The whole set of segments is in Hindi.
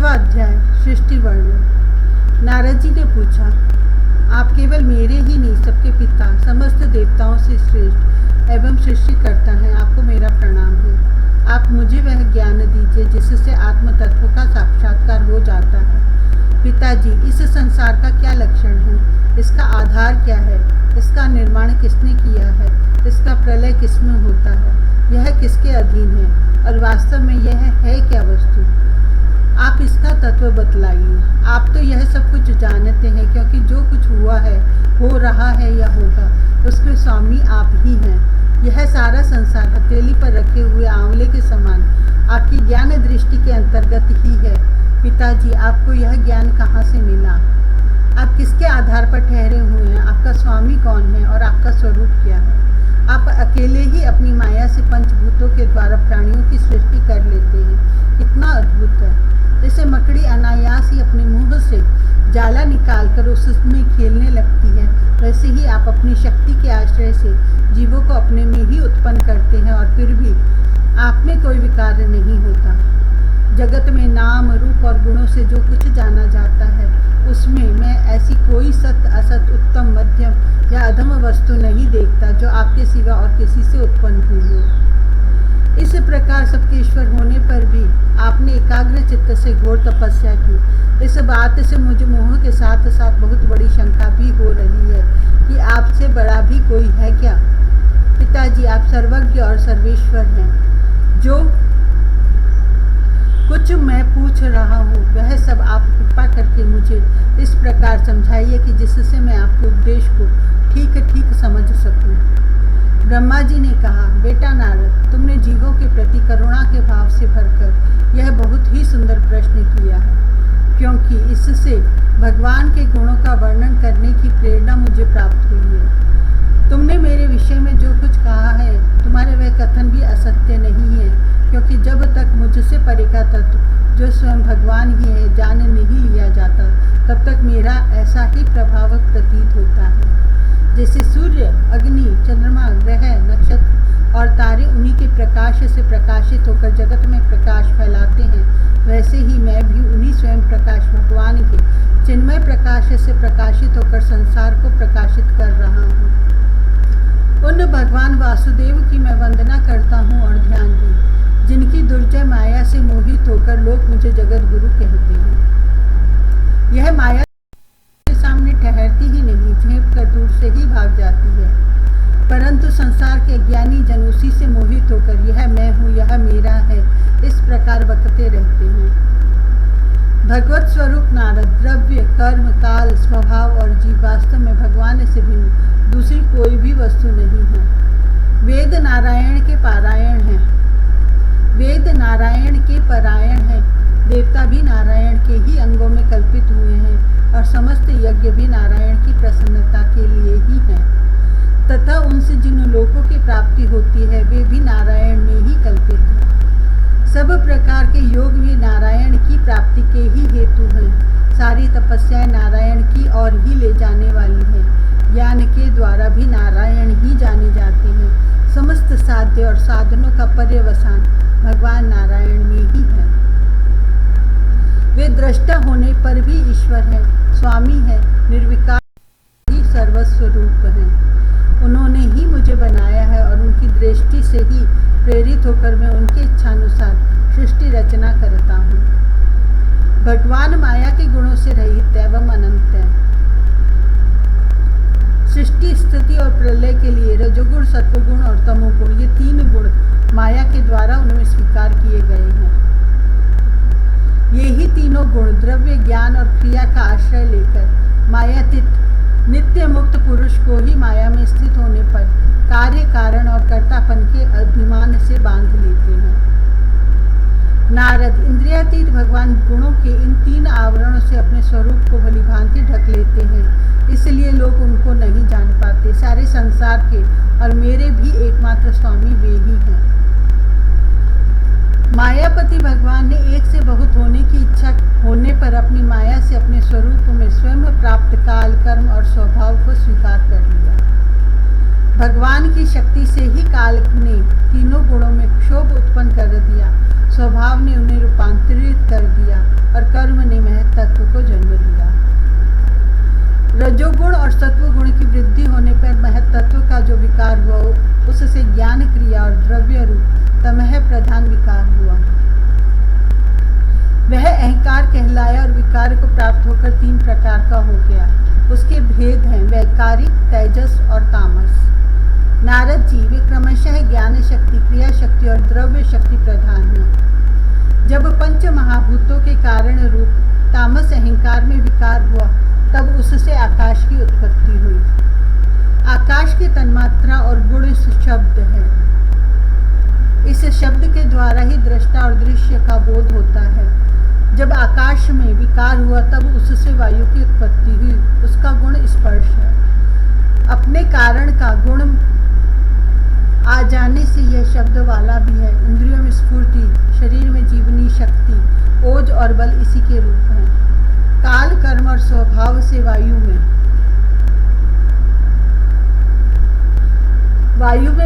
5वां अध्याय सृष्टि वर्णन। नारद जी ने पूछा, आप केवल मेरे ही नहीं सबके पिता, समस्त देवताओं से श्रेष्ठ एवं सृष्टि करता है। आपको मेरा प्रणाम है। आप मुझे वह ज्ञान दीजिए जिससे आत्म तत्व का साक्षात्कार हो जाता है। पिताजी, इस संसार का क्या लक्षण है? इसका आधार क्या है? इसका निर्माण किसने किया है? इसका प्रलय किसमें होता है? यह किसके अधीन है और वास्तव में यह है क्या वस्तु? आप इसका तत्व बतलाइए। आप तो यह सब कुछ जानते हैं, क्योंकि जो कुछ हुआ है, हो रहा है या होगा, उसके स्वामी आप ही हैं। यह सारा संसार हथेली पर रखे हुए आंवले के समान आपकी ज्ञान दृष्टि के अंतर्गत ही है। पिताजी, आपको यह ज्ञान कहाँ से मिला? आप किसके आधार पर ठहरे हुए हैं? आपका स्वामी कौन है और आपका स्वरूप क्या है? आप अकेले ही अपनी माया से पंचभूतों के द्वारा प्राणियों की सृष्टि कर लेते हैं। कितना अद्भुत है! जैसे मकड़ी अनायास ही अपने मुंह से जाला निकालकर उसमें खेलने लगती है, वैसे ही आप अपनी शक्ति के आश्रय से जीवों को अपने में ही उत्पन्न करते हैं और फिर भी आप में कोई विकार नहीं होता। जगत में नाम, रूप और गुणों से जो कुछ जाना जाता है, उसमें मैं ऐसी कोई सत, असत, उत्तम, मध्यम या अधम वस्तु नहीं देखता जो आपके सिवा और किसी से उत्पन्न हुई हो। इस प्रकार सबके ईश्वर होने पर भी आपने एकाग्र चित्त से घोर तपस्या की। इस बात से मुझे मोह के साथ साथ बहुत बड़ी शंका भी हो रही है कि आपसे बड़ा भी कोई है क्या? पिताजी, आप सर्वज्ञ और सर्वेश्वर हैं। जो कुछ मैं पूछ रहा हूँ वह सब आप कृपा करके मुझे इस प्रकार समझाइए कि जिससे मैं आपके उपदेश को ठीक ठीक समझ सकूँ। ब्रह्मा जी ने कहा, बेटा नारद, तुमने जीवों के प्रति करुणा के भाव से भरकर यह बहुत ही सुंदर प्रश्न किया है, क्योंकि इससे भगवान के गुणों का वर्णन करने की प्रेरणा मुझे प्राप्त हुई है। तुमने मेरे विषय में जो कुछ कहा है, तुम्हारे वह कथन भी असत्य नहीं है, क्योंकि जब तक मुझसे परे का तत्व जो स्वयं भगवान ही है जान नहीं लिया जाता, तब तक मेरा ऐसा ही प्रभाव प्रतीत होता है। जैसे सूर्य, अग्नि, चंद्रमा, ग्रह, नक्षत्र और तारे उन्हीं के प्रकाश से प्रकाशित होकर जगत में प्रकाश फैलाते हैं, वैसे ही मैं भी उन्हीं स्वयं प्रकाश भगवान के चिन्मय प्रकाश से प्रकाशित होकर संसार को प्रकाशित कर रहा हूँ। उन भगवान वासुदेव की मैं वंदना करता हूँ और ध्यान भी, जिनकी दुर्जय माया से मोहित होकर लोग मुझे जगत गुरु कहते हैं। यह माया सामने ठहरती ही नहीं, झेप कर दूर से ही भाग जाती है, परंतु संसार के ज्ञानी जन उसी से मोहित होकर यह मैं हूँ, यह मेरा है, इस प्रकार बकते रहते हैं। भगवत स्वरूप नारद, द्रव्य, कर्म, काल, स्वभाव और जीव वास्तव में भगवान से भिन्न दूसरी कोई भी वस्तु नहीं है। वेद नारायण के पारायण हैं, वेद नारायण के परायण हैं, देवता भी नारायण के ही अंगों में कल्पित हुए हैं और समस्त यज्ञ भी नारायण की प्रसन्नता के लिए ही हैं, तथा उनसे जिन लोकों की प्राप्ति होती है वे भी नारायण में ही कल्पित हैं। सब प्रकार के योग भी नारायण की प्राप्ति के ही हेतु हैं। सारी तपस्याएं नारायण की ओर ही ले जाने वाली हैं। ज्ञान के द्वारा भी नारायण ही जाने जाते हैं। समस्त साध्य और साधनों का पर्यवसान भगवान नारायण में ही है। वे दृष्टा होने पर भी ईश्वर है, स्वामी है, निर्विकार ही सर्वस्व रूप है। उन्होंने ही मुझे बनाया है और उनकी दृष्टि से ही प्रेरित होकर मैं उनके इच्छानुसार सृष्टि रचना करता हूँ। भगवान माया के गुणों से रहित एवं अनंत है। सृष्टि, स्थिति और प्रलय के लिए रजोगुण, सत्वगुण और तमोगुण, ये 3 गुण माया के द्वारा उनमें स्वीकार किए गए हैं। ये ही तीनों गुण द्रव्य, ज्ञान और क्रिया का आश्रय लेकर मायातीत नित्य मुक्त पुरुष को ही माया में स्थित होने पर कार्य, कारण और कर्तापन के अभिमान से बांध लेते हैं। नारद, इंद्रियातीत भगवान गुणों के इन 3 आवरणों से अपने स्वरूप को भलीभांति ढक लेते हैं, इसलिए लोग उनको नहीं जान पाते। सारे संसार के और मेरे भी एकमात्र स्वामी वे ही हैं। मायापति भगवान ने एक से बहुत होने की इच्छा होने पर अपनी माया से अपने स्वरूप में स्वयं प्राप्त काल, कर्म और स्वभाव को स्वीकार कर लिया। भगवान की शक्ति से ही काल ने तीनों गुणों में क्षोभ उत्पन्न कर दिया। स्वभाव ने उन्हें रूपांतरित कर दिया और कर्म ने महत तत्व को जन्म दिया। रजोगुण और सत्वगुण की वृद्धि होने पर महत तत्व का जो विकार हुआ उससे ज्ञान क्रिया और द्रव्य रूप तमह प्रधान विकार हुआ। वह अहंकार कहलाया और विकार को प्राप्त होकर 3 प्रकार का हो गया। उसके भेद हैं वैकारिक, तेजस और तामस। नारद जी वे क्रमशः ज्ञान शक्ति, क्रिया शक्ति और द्रव्य शक्ति प्रधान हैं। जब पंच महाभूतों के कारण रूप तामस अहंकार में विकार हुआ तब उससे आकाश की उत्पत्ति हुई। आकाश की तन्मात्रा और गुण शब्द है। इस शब्द के द्वारा ही दृष्टा और दृश्य का बोध होता है। जब आकाश में विकार हुआ तब उससे वायु की उत्पत्ति हुई। उसका गुण स्पर्श है। अपने कारण का गुण आ जाने से यह शब्द वाला भी है। इंद्रियों में स्फूर्ति, शरीर में जीवनी शक्ति, ओज और बल इसी के रूप हैं। काल, कर्म और स्वभाव से वायु में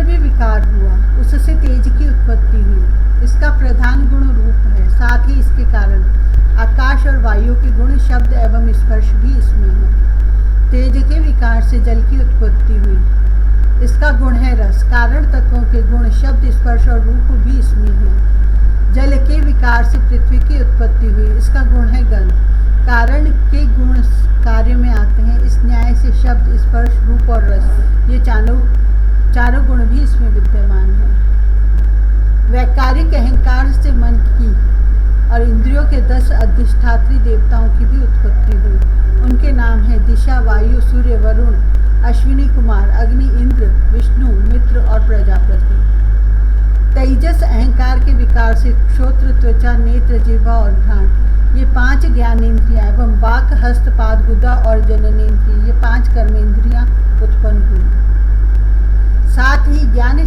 भी विकार हुआ। उससे तेज की उत्पत्ति हुई। इसका प्रधान गुण रूप है। साथ ही इसके कारण आकाश और वायु के गुण शब्द एवं स्पर्श भी इसमें है। तेज के विकार से जल की उत्पत्ति हुई। इसका गुण है रस। कारण तत्वों के गुण शब्द, स्पर्श और रूप भी इसमें है। जल के विकार से पृथ्वी की उत्पत्ति हुई। इसका गुण है गंध। कारण के गुण कार्य में आते हैं। इस न्याय से शब्द, स्पर्श, रूप और रस ये चारों गुण भी इसमें विद्यमान हैं। वैकारिक अहंकार से मन की और इंद्रियों के 10 अधिष्ठात्री देवताओं की भी उत्पत्ति हुई। उनके नाम हैं दिशा, वायु, सूर्य, वरुण, अश्विनी कुमार, अग्नि, इंद्र, विष्णु, मित्र और प्रजापति। तेजस अहंकार के विकार से श्रोत्र, त्वचा, नेत्र, जिह्वा और घ्राण ये 5 ज्ञानेंद्रियां एवं वाक, हस्त, पाद, गुदा और जननेन्द्रिय ये 5 कर्मेंद्रियां उत्पन्न हुई। साथ ही ज्ञान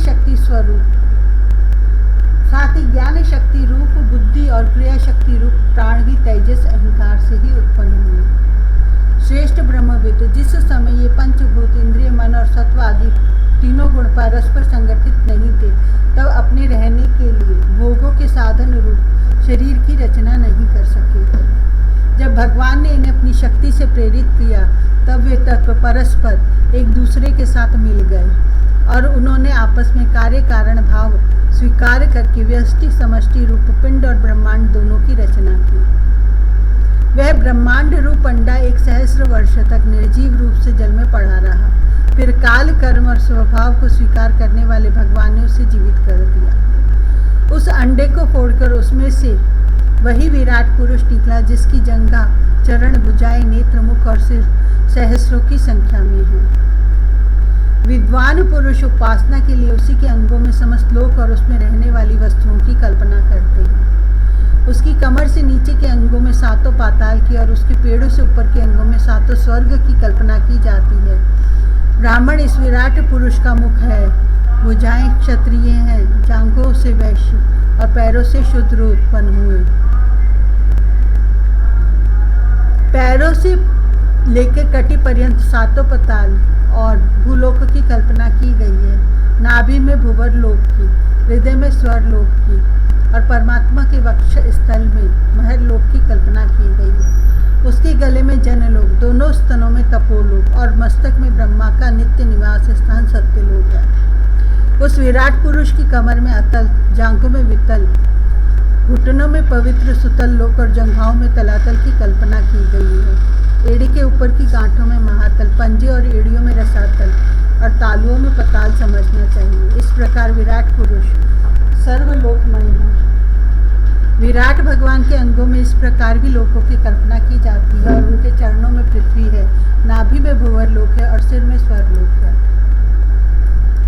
शक्ति रूप बुद्धि और क्रिया शक्ति रूप प्राण भी तेजस अहंकार से ही उत्पन्न हुए। श्रेष्ठ ब्रह्मविद जिस समय ये पंचभूत, इंद्रिय, मन और सत्व आदि तीनों गुण परस्पर संगठित नहीं थे तब अपने रहने के लिए भोगों के साधन रूप शरीर की रचना नहीं कर सके थे। जब भगवान ने इन्हें अपनी शक्ति से प्रेरित किया तब वे तत्व परस्पर एक दूसरे के साथ मिल गए और उन्होंने आपस में कार्य कारण भाव स्वीकार करके व्यष्टि समष्टि रूप पिंड और ब्रह्मांड दोनों की रचना की। वह ब्रह्मांड रूप अंडा 1 सहस्र वर्ष तक निर्जीव रूप से जल में पड़ा रहा। फिर काल, कर्म और स्वभाव को स्वीकार करने वाले भगवान ने उसे जीवित कर दिया। उस अंडे को फोड़कर उसमें से वही विराट पुरुष निकला जिसकी जंघा, चरण, भुजाएं, नेत्र, मुख और सिर सहस्रों की संख्या में है। विद्वान पुरुष उपासना के लिए उसी के अंगों में समस्त लोक और उसमें रहने वाली वस्तुओं की कल्पना करते हैं। उसकी कमर से नीचे के अंगों में 7 पाताल की और उसके पेड़ों से ऊपर के अंगों में 7 स्वर्ग की कल्पना की जाती है। ब्राह्मण इस विराट पुरुष का मुख है, भुजाएं क्षत्रिय हैं, जांघों से वैश्य और पैरों से शूद्र उत्पन्न हुए। पैरों से लेकर कटी पर्यंत 7 पाताल और भूलोक की कल्पना की गई है। नाभि में भुवर लोक की, हृदय में स्वर लोक की और परमात्मा के वक्ष स्थल में महर लोक की कल्पना की गई है। उसके गले में जनलोक, दोनों स्तनों में तपोलोक और मस्तक में ब्रह्मा का नित्य निवास स्थान सत्यलोक है। उस विराट पुरुष की कमर में अतल, जांघों में वितल, घुटनों में पवित्र सुतल लोक और जंघाओं में तलातल की कल्पना की गई है। एड़ी के ऊपर की गांठों में महातल, पंजे और एड़ियों में रसातल और तालुओं में पताल समझना चाहिए। इस प्रकार विराट पुरुष सर्वलोकमय है। विराट भगवान के अंगों में इस प्रकार भी लोकों की कल्पना की जाती है और उनके चरणों में पृथ्वी है, नाभि में भुवर लोक है और सिर में स्वर लोक है।